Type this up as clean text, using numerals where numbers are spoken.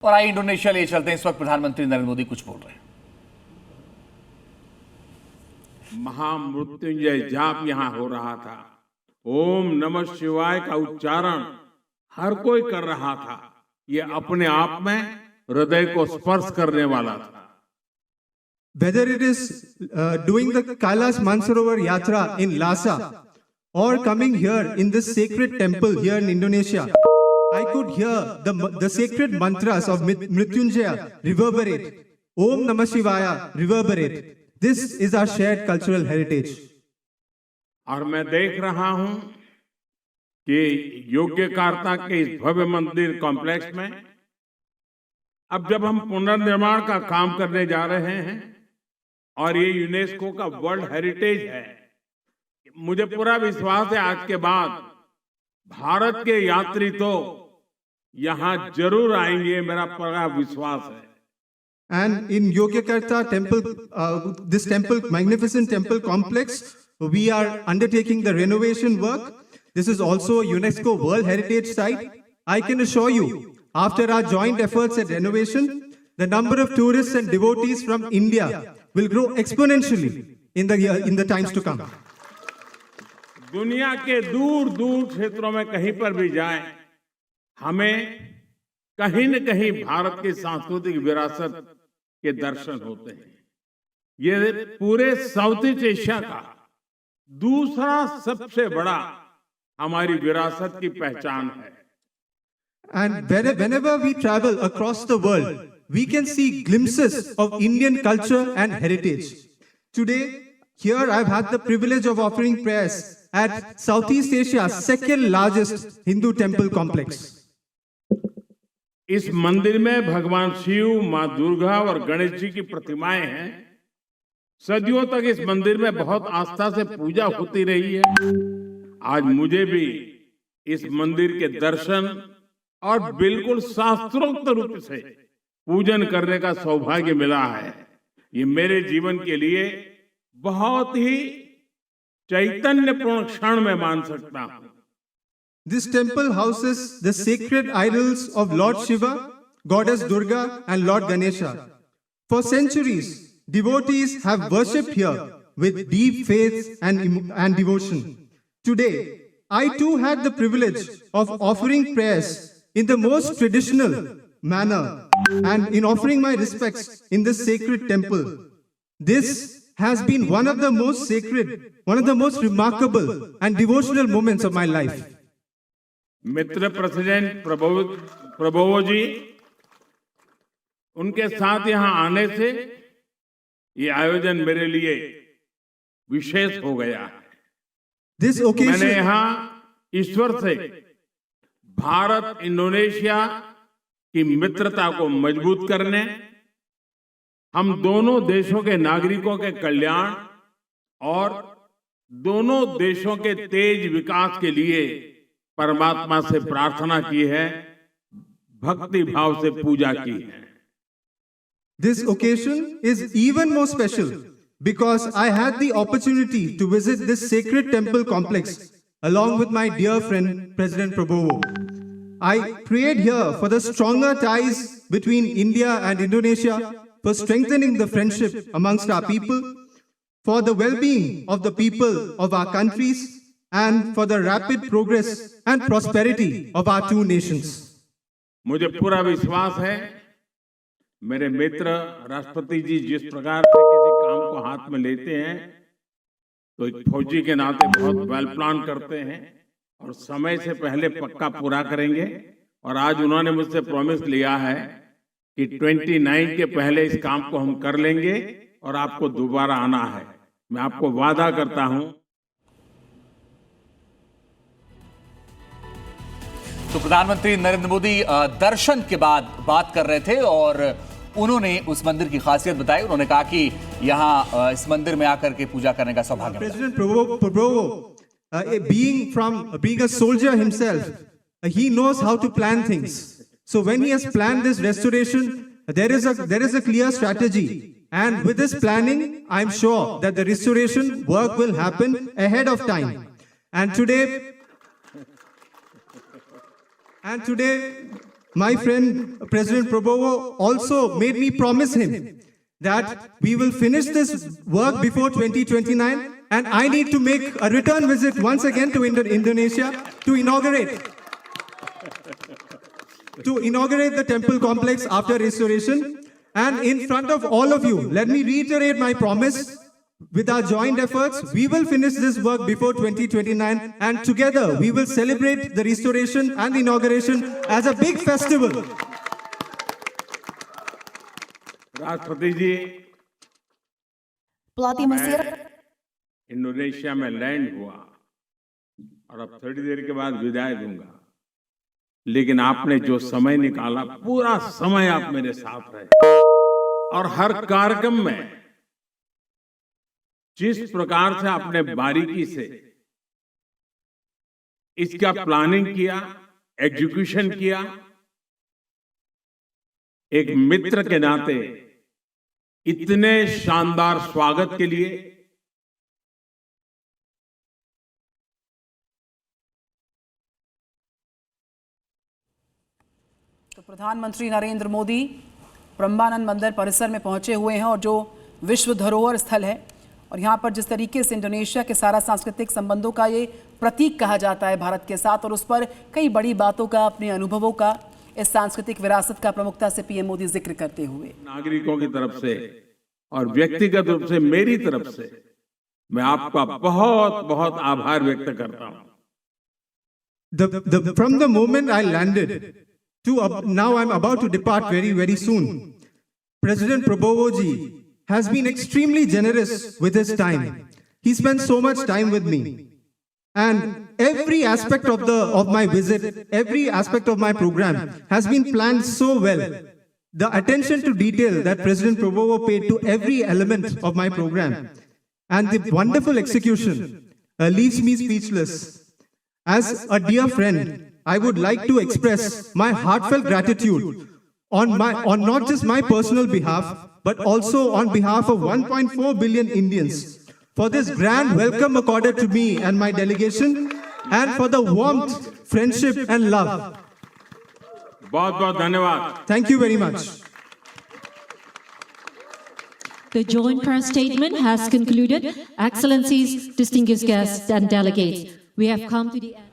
और आइए इंडोनेशिया ले चलते हैं। इस वक्त प्रधानमंत्री नरेंद्र मोदी कुछ बोल रहे हैं। महामृत्युंजय जाप यहाँ हो रहा था। ओम नमः शिवाय का उच्चारण हर कोई कर रहा था। ये अपने आप में हृदय को स्पर्श करने वाला था। Whether it is doing the Kailas Mansarovar Yatra in Lhasa or coming here in this sacred temple here in Indonesia, I could hear the sacred mantras of Mrityunjaya reverberate. Om Namah Shivaya reverberate. This is our shared cultural heritage. और मैं देख रहा हूं कि Yogyakarta के इस भव्य मंदिर complex में अब जब हम पुनर्निर्माण का काम करने जा रहे हैं और ये यूनेस्को का वर्ल्ड हेरिटेज है, मुझे पूरा विश्वास है आज के बाद भारत के यात्री तो यहां जरूर आएंगे, मेरा पूरा विश्वास है। And in Yogyakarta temple, this temple, magnificent temple complex, we are undertaking the renovation work. This is also a UNESCO World Heritage Site. I can assure you, after our joint efforts at renovation, the number of tourists and devotees from India will grow exponentially in the times to come. दुनिया के दूर दूर क्षेत्रों में कहीं पर भी जाएं, हमें कहीं न कहीं भारत की सांस्कृतिक विरासत के दर्शन होते हैं। ये पूरे साउथ ईस्ट एशिया का दूसरा सबसे बड़ा हमारी विरासत की पहचान है। And whenever we travel across the world, we can see glimpses of Indian culture and heritage. Today, here I've had the privilege of offering prayers at Southeast Asia's second largest Hindu temple complex. इस मंदिर में भगवान शिव, मां दुर्गा और गणेश जी की प्रतिमाएं हैं। सदियों तक इस मंदिर में बहुत आस्था से पूजा होती रही है। आज मुझे भी इस मंदिर के दर्शन और बिल्कुल शास्त्रोक्त रूप से पूजन करने का सौभाग्य मिला है। ये मेरे जीवन के लिए बहुत ही चैतन्यपूर्ण क्षण में मान सकता हूं। This temple houses the sacred idols of Lord Shiva, Goddess Durga, and Lord Ganesha. For centuries, devotees have worshipped here with deep faith and devotion. Today, I too had the privilege of offering prayers in the most traditional manner and in offering my respects in this sacred temple. This has been one of the most sacred, one of the most remarkable and devotional moments of my life. मित्र president Prabowo ji, उनके साथ यहां आने से ये आयोजन मेरे लिए विशेष हो गया है। मैंने यहां ईश्वर से भारत इंडोनेशिया की मित्रता को मजबूत करने, हम दोनों देशों के नागरिकों के कल्याण और दोनों देशों के तेज विकास के लिए परमात्मा से प्रार्थना की है, भक्ति भाव से पूजा की है। This occasion is even more special because I had the opportunity to visit this sacred temple complex along with my dear friend President Prabowo. I prayed here for the stronger ties between India and Indonesia, for strengthening the friendship amongst our people, for the well-being of the people of our countries, and for the rapid progress and prosperity of our two nations. मुझे पूरा विश्वास है मेरे मित्र राष्ट्रपति जी जिस प्रकार से किसी काम को हाथ में लेते हैं तो एक फौजी के नाते बहुत वेल प्लान करते हैं और समय से पहले पक्का पूरा करेंगे। और आज उन्होंने मुझसे प्रॉमिस लिया है कि 29 के पहले इस काम को हम कर लेंगे और आपको दोबारा आना है। मैं आपको वादा करता हूं। तो प्रधानमंत्री नरेंद्र मोदी दर्शन के बाद बात कर रहे थे और उन्होंने उस मंदिर की खासियत बताई। उन्होंने कहा कि यहाँ इस मंदिर में आकर के पूजा करने का सौभाग्य मिला। President Prabowo, being a soldier himself, he knows how to plan things. So when he has planned this restoration, there is a clear strategy. And with this planning, I'm sure that the restoration work will happen ahead of time. And today, my friend President Prabowo also made me promise him that we will finish this work before 2029, and I need to make a return visit once again to Indonesia to inaugurate the temple complex after restoration. And in front of all of you, let me reiterate my promise. With our joint efforts, we will finish this work before 2029, and together we will celebrate the restoration and the inauguration as a big festival. राष्ट्रपति जी, Pelatih Mesir Indonesia में land हुआ और अब थोड़ी देर के बाद विदाई दूंगा, लेकिन आपने जो समय निकाला, पूरा समय आप मेरे साथ रहे और हर कार्यक्रम में जिस प्रकार से आपने बारीकी से इसका प्लानिंग किया, एग्जीक्यूशन किया, एक मित्र के नाते इतने शानदार स्वागत के लिए तो प्रधानमंत्री नरेंद्र मोदी ब्रह्मानंद मंदिर परिसर में पहुंचे हुए हैं और जो विश्व धरोहर स्थल है और यहाँ पर जिस तरीके से इंडोनेशिया के सारा सांस्कृतिक संबंधों का ये प्रतीक कहा जाता है भारत के साथ, और उस पर कई बड़ी बातों का, अपने अनुभवों का, इस सांस्कृतिक विरासत का प्रमुखता से पीएम मोदी जिक्र करते हुए नागरिकों की तरफ से और व्यक्तिगत रूप से मेरी तरफ से मैं आपका बहुत बहुत आभार व्यक्त करता हूं। From the moment I landed to now I'm about to depart very soon, President Prabowo ji has been extremely generous with his time. He spent so much time with me. And every aspect of my visit, every aspect of my program has been planned so well. The attention to detail that President Prabowo paid to every element of my program and the wonderful execution leaves me speechless. As a dear friend, I would like to express my heartfelt gratitude on not just my personal behalf, but also on behalf of 1.4 billion Indians for this grand welcome accorded to me and my delegation, and for the warmth, friendship and love. बहुत-बहुत धन्यवाद. Thank you very much. The joint press statement has concluded. Excellencies, distinguished guests and delegates, we have come to the end.